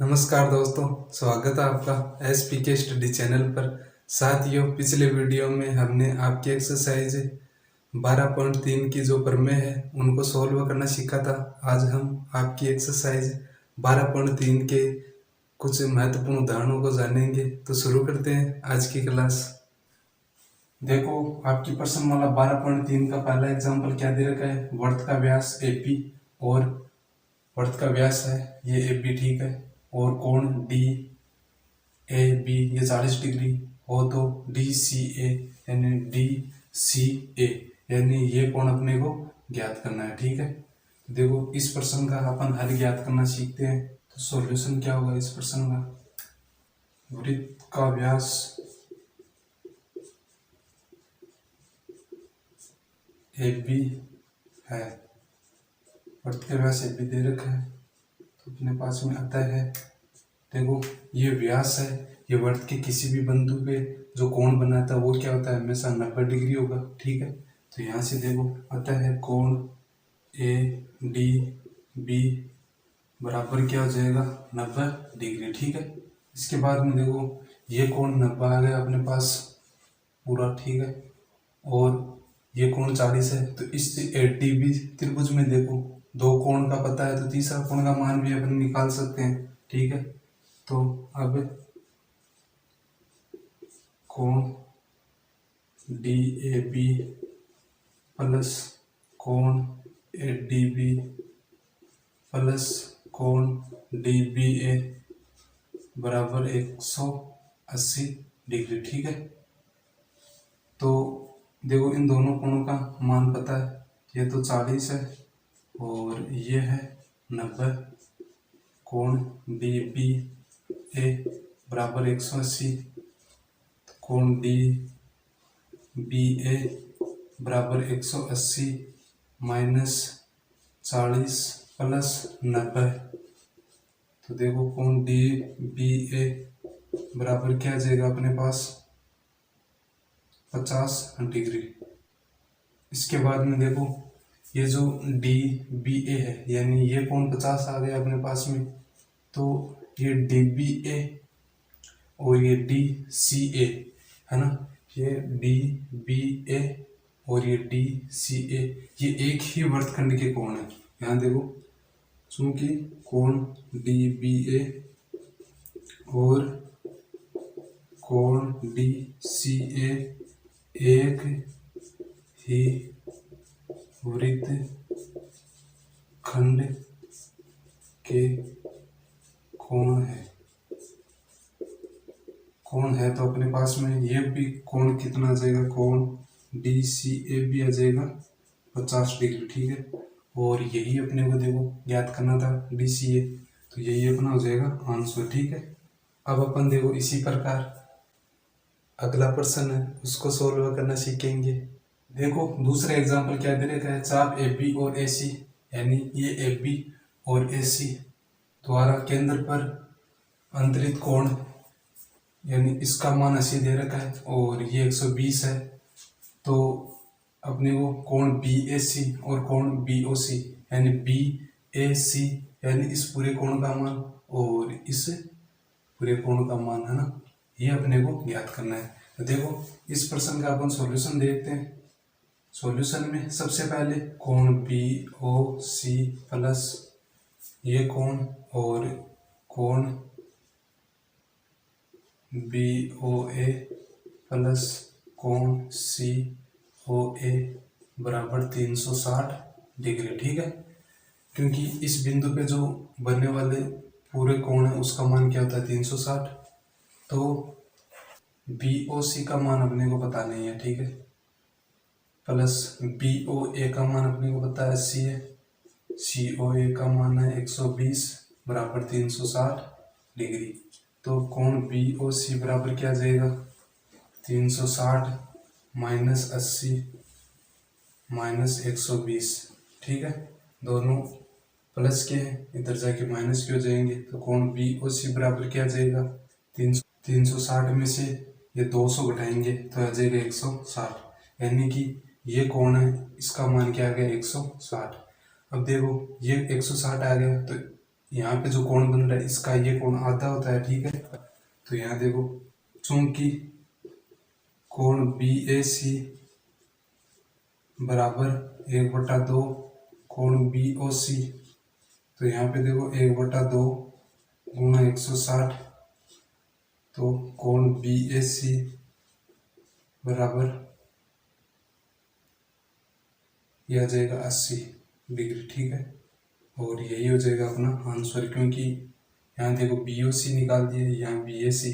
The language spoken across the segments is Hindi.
नमस्कार दोस्तों, स्वागत है आपका एस पी के स्टडी चैनल पर। साथियों, पिछले वीडियो में हमने आपकी एक्सरसाइज 12.3 की जो प्रमेय है उनको सॉल्व करना सीखा था। आज हम आपकी एक्सरसाइज 12.3 के कुछ महत्वपूर्ण उदाहरणों को जानेंगे। तो शुरू करते हैं आज की क्लास। देखो, आपकी प्रश्नमाला 12.3 का पहला एग्जाम्पल क्या दे रखा है। वृत्त का व्यास AP और वृत्त का व्यास है ये AP, ठीक है, और कोण DAB ये 40 डिग्री हो तो DCA यानी DCA यानी ये कोण अपने को ज्ञात करना है, ठीक है। देखो, इस प्रश्न का अपन हल ज्ञात करना सीखते हैं। तो सॉल्यूशन क्या होगा इस प्रश्न का। वृत्त का व्यास AB है, वृत्त का व्यास AB दे रखा है तो अपने पास में आता है। देखो, ये व्यास है, ये वृत्त के किसी भी बिंदु पे जो कोण बनाता है वो क्या होता है, हमेशा 90 डिग्री होगा, ठीक है। तो यहाँ से देखो आता है कोण ADB बराबर क्या हो जाएगा 90 डिग्री, ठीक है। इसके बाद में देखो ये कोण 90 आ गया अपने पास पूरा, ठीक है, और ये कोण 40 है। तो इस ADB त्रिभुज में देखो दो कोण का पता है तो तीसरा कोण का मान भी अपन निकाल सकते हैं, ठीक है। तो अब कोण DAB प्लस कोण ADB प्लस कोण DBA बराबर 180 डिग्री, ठीक है। तो देखो इन दोनों कोणों का मान पता है, ये तो 40 है और ये है 90। कोण DBA बराबर 180, कोण DBA बराबर 180 माइनस 40 प्लस 90। तो देखो कोण DBA बराबर क्या आ जाएगा अपने पास 50 डिग्री। इसके बाद में देखो ये जो DBA है यानी ये कोण 50 आ गया अपने पास में, तो ये DBA और ये DCA है ना, ये DBA और ये DCA ये एक ही वृत्तखंड के कोण है। यहाँ देखो, चूंकि कोण DBA और कोण DCA एक ही वृत्त खंड के कोण है तो अपने पास में ये भी कोण कितना आ जाएगा, कोण DCA भी आ जाएगा 50 डिग्री, ठीक है। और यही अपने को देखो ज्ञात करना था DCA, तो यही अपना हो जाएगा आंसर, ठीक है। अब अपन देखो इसी प्रकार अगला प्रश्न है उसको सोल्व करना सीखेंगे। देखो दूसरा एग्जांपल क्या दे रखा है। चाप AB और AC यानी ये AB और AC द्वारा केंद्र पर अंतरित कोण यानी इसका मान 80 दे रखा है और ये 120 है। तो अपने को कोण BAC और कोण BOC यानी BAC यानी इस पूरे कोण का मान और इस पूरे कोण का मान है ना, ये अपने को ज्ञात करना है। तो देखो इस प्रश्न का अपन सॉल्यूशन देखते हैं। सॉल्यूशन में सबसे पहले कोण BOC प्लस ये कोण और कोण BOA प्लस कोण COA बराबर 360 डिग्री, ठीक है। क्योंकि इस बिंदु पे जो बनने वाले पूरे कोण है उसका मान क्या होता है 360, तो BOC का मान अपने को पता नहीं है, ठीक है, प्लस BOA का मान अपने को पता है 80 है, COA का मान है 120 बराबर 360 डिग्री। तो कोण BOC बराबर क्या आ जाएगा 360 माइनस 80 माइनस 120, ठीक है। दोनों प्लस के हैं, इधर जाके माइनस के हो जाएंगे। तो कोण BOC बराबर क्या आ जाएगा 360 में से ये 200 घटाएंगे तो आ जाएगा 160, यानी कि ये कोण है इसका मान क्या आ गया 160। अब देखो ये 160 आ गया तो यहाँ पे जो कोण बन रहा है इसका ये कोण आधा होता है, ठीक है। तो यहाँ देखो, चूंकि कोण BAC बराबर 1/2 कोण BOC, तो यहाँ पे देखो 1/2 गुणा 160, तो कोण BAC बराबर यह आ जाएगा 80 डिग्री, ठीक है। और यही हो जाएगा अपना आंसर, क्योंकि यहाँ देखो BOC निकाल दिए, यहाँ BAC,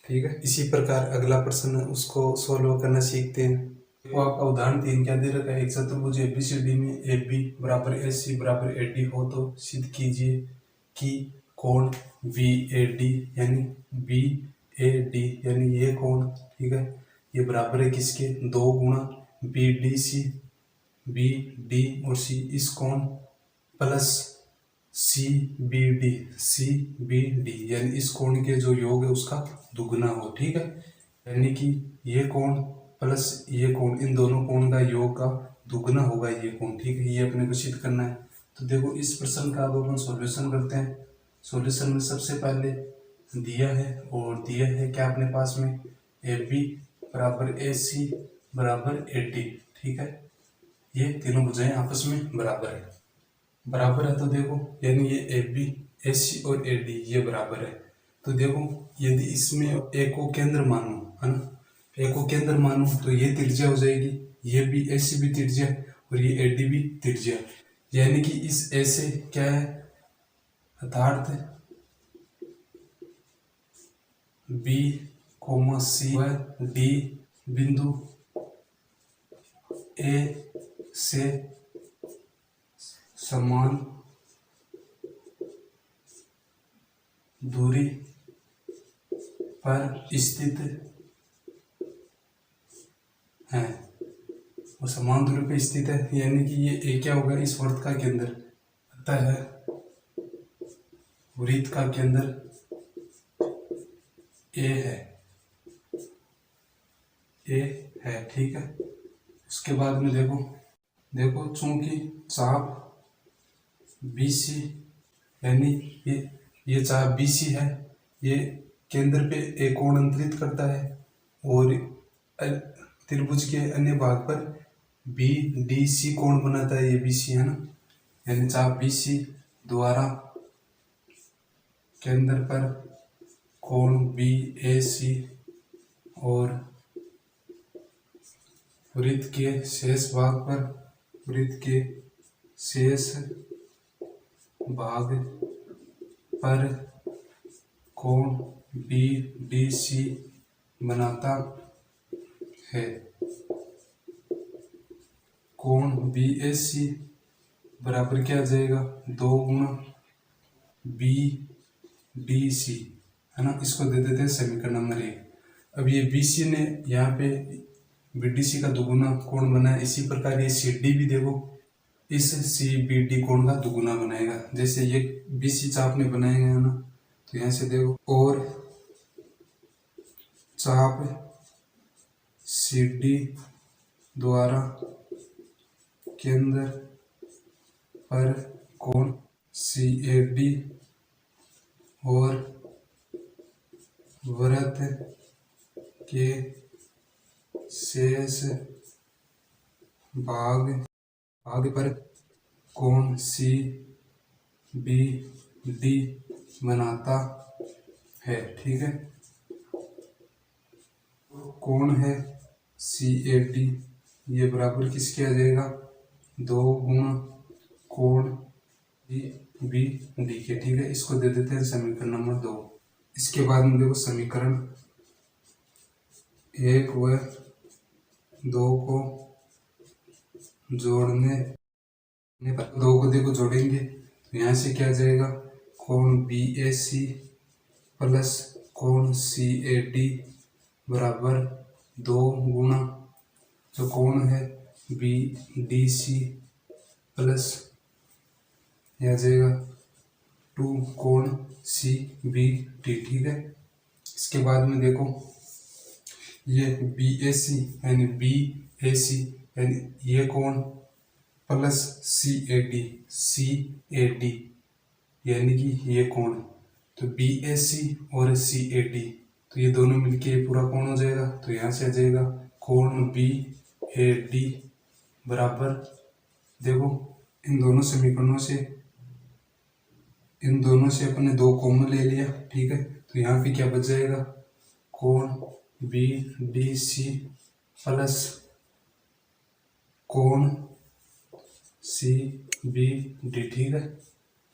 ठीक है। इसी प्रकार अगला प्रश्न है उसको सोल्व करना सीखते हैं। देखो आपका उदाहरण 3 क्या दे रखा है, एक चतुर्भुज ABCD में AB बराबर AC बराबर AD हो तो सिद्ध कीजिए कि कोण BAD यानी BAD यानी ये कोण, ठीक है, ये बराबर है किसके, 2 गुणा BDC, BD और C इस कोण प्लस CBD यानी इस कोण के जो योग है उसका दुगना हो, ठीक है। यानी कि ये कोण प्लस ये कोण, इन दोनों कोण का योग का दुगना होगा ये कोण, ठीक है। ये अपने को सिद्ध करना है। तो देखो इस प्रश्न का अब अपन सॉल्यूशन करते हैं। सॉल्यूशन में सबसे पहले दिया है, और दिया है क्या अपने पास में, AB बराबर AC बराबर AD, ठीक है। ये तीनों भुजाएं आपस में बराबर है, बराबर है। तो देखो यानी ये AB AC और AD ये बराबर है। तो देखो यदि इसमें A को केंद्र मानो, है ना, A को केंद्र मानो तो ये त्रिज्या हो जाएगी, ये भी AC भी त्रिज्या और ये AD भी त्रिज्या, यानी कि इस A से क्या है, अर्थात B, C व D बिंदु A से समान दूरी पर स्थित है, वो समान दूरी पर स्थित है, यानी कि ये A क्या होगा, इस वृत्त का केंद्र, अतः वृत्त का केंद्र A है, ठीक है। उसके बाद में देखो चूंकि चाप BC यानी ये चाप BC है, ये केंद्र पे एक कोण अंतरित करता है और त्रिभुज के अन्य भाग पर BDC कोण बनाता है, ये BC है ना, यानी चाप BC द्वारा केंद्र पर कोण BAC और वृत्त के शेष भाग पर कोण BDC बनाता है। कोण BAC बराबर क्या आ जाएगा, 2 गुणा BDC, है ना। इसको दे देते हैं समीकरण नंबर 1। अब ये BC ने यहाँ पे BDC का दुगुना कोण बनाया, इसी प्रकार ये CD भी देखो इस CBD कोण का दुगुना बनाएगा, जैसे ये BC चाप ने बनाएगा, है ना। तो यहाँ से देखो, और चाप CD द्वारा केंद्र पर कोण CAD और वृत्त के शेष भाग पर कोण CBD बनाता है, ठीक है। कोण है CAD, ये बराबर किसके आ जाएगा, 2 गुणा कोण CBD के, ठीक है। इसको दे देते हैं समीकरण नंबर 2। इसके बाद में देखो समीकरण 1 व 2 को जोड़ने पर 2 को देखो जोड़ेंगे तो यहाँ से क्या आ जाएगा, कोण BAC प्लस कोण CAD बराबर 2 गुणा जो कोण है BDC प्लस यह आ जाएगा 2 कोण CBD, ठीक है। इसके बाद में देखो ये BAC यानी ये कोण प्लस CAD यानी कि ये कोण, तो बी ए सी और सी ए डी, तो ये दोनों मिलके पूरा कोण हो जाएगा। तो यहाँ से आ जाएगा कोण बी ए डी बराबर, देखो इन दोनों समीकरणों से अपने दो कॉमन ले लिया, ठीक है। तो यहाँ पे क्या बच जाएगा, कोण बी डी सी प्लस कोण सी बी डी, ठीक है,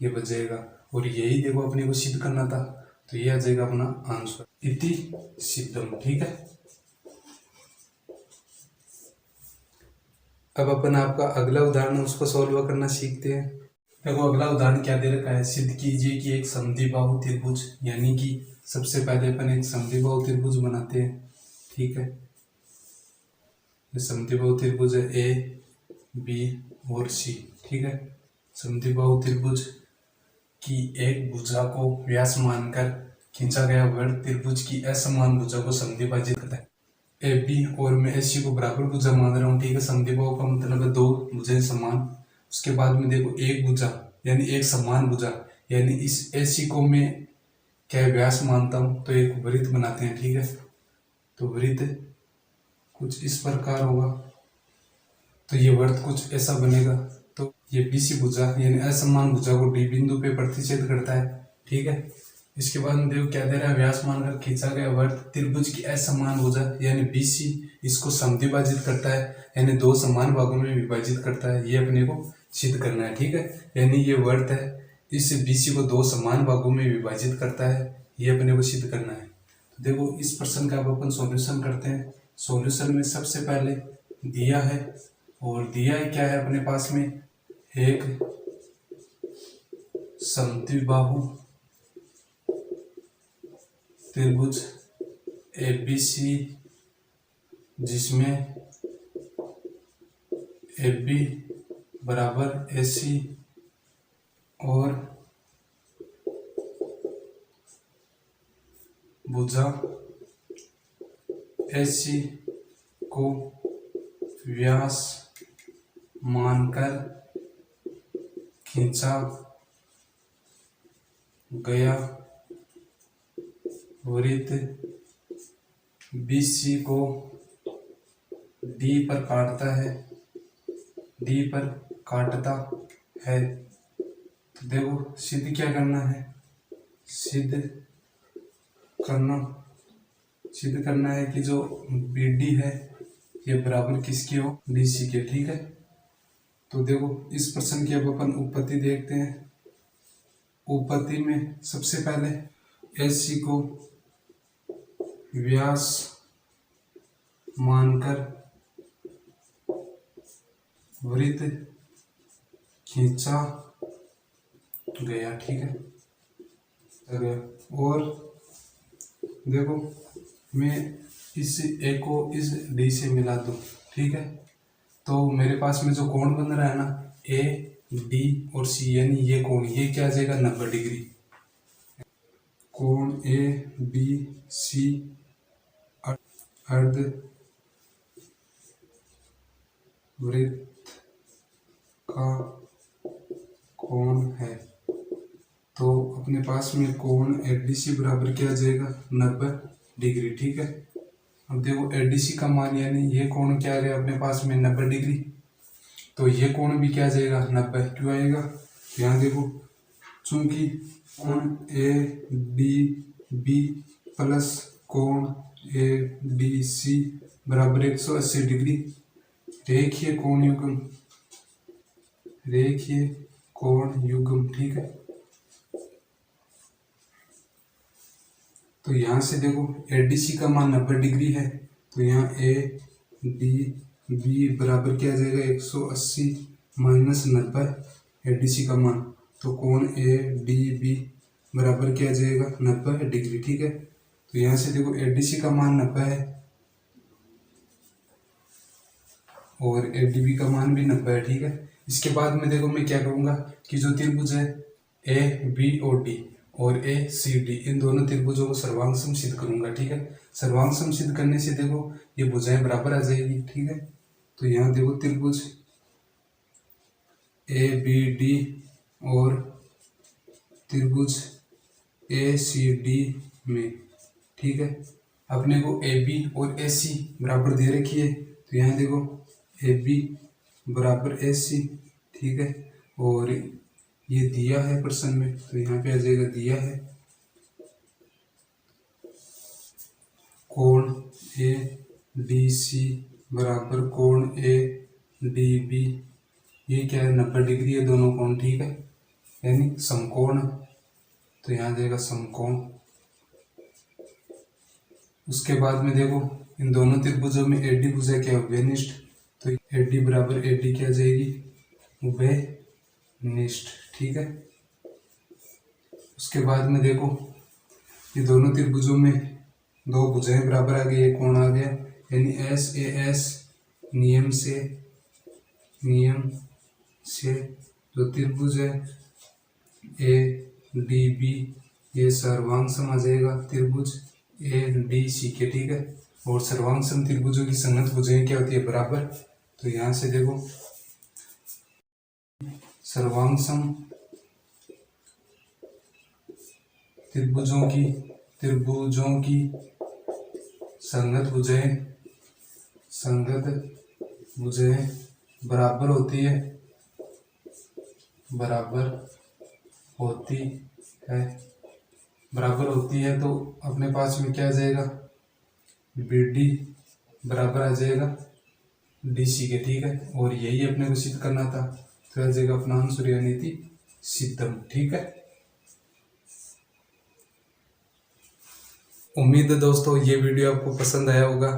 ये बच जाएगा। और यही देखो अपने को सिद्ध करना था, तो ये आ जाएगा अपना आंसर, इति सिद्धम, ठीक है। अब अपन आपका अगला उदाहरण उसको सॉल्व करना सीखते हैं। देखो अगला उदाहरण क्या दे रखा है, सिद्ध कीजिए कि एक समद्विबाहु त्रिभुज, यानी कि सबसे पहले अपन एक समद्विबाहु त्रिभुज बनाते हैं, ठीक है। ये समद्विबाहु त्रिभुज है ए बी और सी, ठीक है। समद्विबाहु त्रिभुज की एक भुजा को व्यास मानकर खींचा गया वृत्त त्रिभुज की असमान भुजा को समद्विभाजित करता है। ए बी और मैं ए सी को बराबर भुजा मान रहा हूँ, ठीक है। समद्विबाहु का मतलब है दो भुजाएं समान। उसके बाद में देखो एक भुजा यानी एक समान भुजा, यानी इस ए सी को मैं क्या व्यास मानता हूँ, तो एक वृत्त बनाते हैं, ठीक है। तो वृत्त कुछ इस प्रकार होगा, तो ये वृत्त कुछ ऐसा बनेगा। तो ये बीसी भुजा यानी असमान भुजा को डी बिंदु पे प्रतिच्छेद करता है, ठीक है। इसके बाद में देखो क्या दे रहा है, व्यास मानकर खींचा गया वृत्त त्रिभुज की असमान भुजा यानी बीसी इसको समद्विभाजित करता है, यानी दो समान भागों में विभाजित करता है। ये अपने को सिद्ध करना है, ठीक है। यानी ये वृत्त है, इस बीसी को दो समान भागों में विभाजित करता है, ये अपने को सिद्ध करना है। तो देखो इस प्रश्न का अब अपन सॉल्यूशन करते हैं। सॉल्यूशन में सबसे पहले दिया है, और दिया है क्या है अपने पास में, एक समद्विबाहु त्रिभुज एबीसी जिसमें ए बी बराबर ए सी और भुजा ए सी को व्यास मानकर खींचा गया वृत्त बीसी को डी पर काटता है, तो देखो सिद्ध क्या करना है, सिद्ध करना है कि जो बी डी है ये बराबर किसके हो, डी सी के, ठीक है। तो देखो इस प्रश्न की अब अपन उत्पत्ति देखते हैं। उत्पत्ति में सबसे पहले एस सी को व्यास मानकर वृत्त खींचा गया, ठीक है। और देखो मैं इस ए को इस डी से मिला दूं, ठीक है। तो मेरे पास में जो कोण बन रहा है ना, ए डी और सी, यानी ये कोण, ये क्या आ जाएगा 90 डिग्री। कोण ए बी सी अर्ध वृत्त का कोण है। तो अपने पास में कोण एडीसी बराबर क्या आ जाएगा 90 डिग्री, ठीक है। अब देखो एडीसी का मान यानी ये कोण क्या आ गया अपने पास में 90 डिग्री, तो ये कोण भी क्या आ जाएगा 90, क्यों आएगा, यहाँ देखो चूंकि कोण ए डी बी प्लस कोण ए डी सी बराबर 180 डिग्री, रेखीय कोण युग्म, ठीक है। तो यहाँ से देखो एडीसी का मान 90 डिग्री है, तो यहाँ ए डी बी बराबर क्या आ जाएगा 180 माइनस 90 एडीसी का मान, तो कोण ए डी बी बराबर क्या आ जाएगा 90 डिग्री, ठीक है। तो यहाँ से देखो एडीसी का मान 90 है और एडीबी का मान भी 90 है, ठीक है। इसके बाद में देखो मैं क्या करूँगा कि जो त्रिभुज है ए बी और डी और ए सी डी, इन दोनों त्रिभुजों को सर्वांग सम सिद्ध करूंगा, ठीक है। सर्वांग सम सिद्ध करने से देखो ये भुजाएं बराबर आ जाएगी, ठीक है। तो यहाँ देखो त्रिभुज ए बी डी और त्रिभुज ए सी डी में, ठीक है। अपने को ए बी और ए सी बराबर दे रखी है, तो यहाँ देखो ए बी बराबर ए सी, ठीक है। और ये दिया है प्रश्न में, तो यहाँ पे आ जाएगा दिया है कोण ए डी सी बराबर कोण ए डी बी। ये क्या है, 90 डिग्री है दोनों कोण, ठीक है, यानी समकोण, तो यहाँ जाएगा समकोण। उसके बाद में देखो इन दोनों त्रिभुजों में एडी भुजा क्या है, उभयनिष्ठ, तो एडी बराबर एडी क्या जाएगी, उभयनिष्ठ, ठीक है। उसके बाद में देखो ये दोनों त्रिभुजों में दो भुजाएं बराबर आ गई, एक कोण आ गया, यानी एस ए एस नियम से जो त्रिभुज है ए डी बी ये सर्वांग सम आ जाएगा त्रिभुज ए डी सी के, ठीक है। और सर्वांग सम त्रिभुजों की संगत भुजाएं क्या होती है, बराबर, तो यहाँ से देखो सर्वांग सम त्रिभुजों की संगत भुजाएं बराबर होती है, तो अपने पास में क्या आ जाएगा, बी डी बराबर आ जाएगा डी सी के, ठीक है। और यही अपने को सिद्ध करना था, तो आ जाएगा अपना आंसर यानी थी सिद्धम, ठीक है। उम्मीद है दोस्तों ये वीडियो आपको पसंद आया होगा।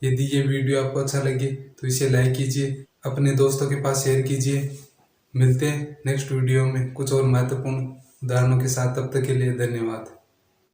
यदि ये वीडियो आपको अच्छा लगे तो इसे लाइक कीजिए, अपने दोस्तों के पास शेयर कीजिए। मिलते हैं नेक्स्ट वीडियो में कुछ और महत्वपूर्ण उदाहरणों के साथ, तब तक के लिए धन्यवाद।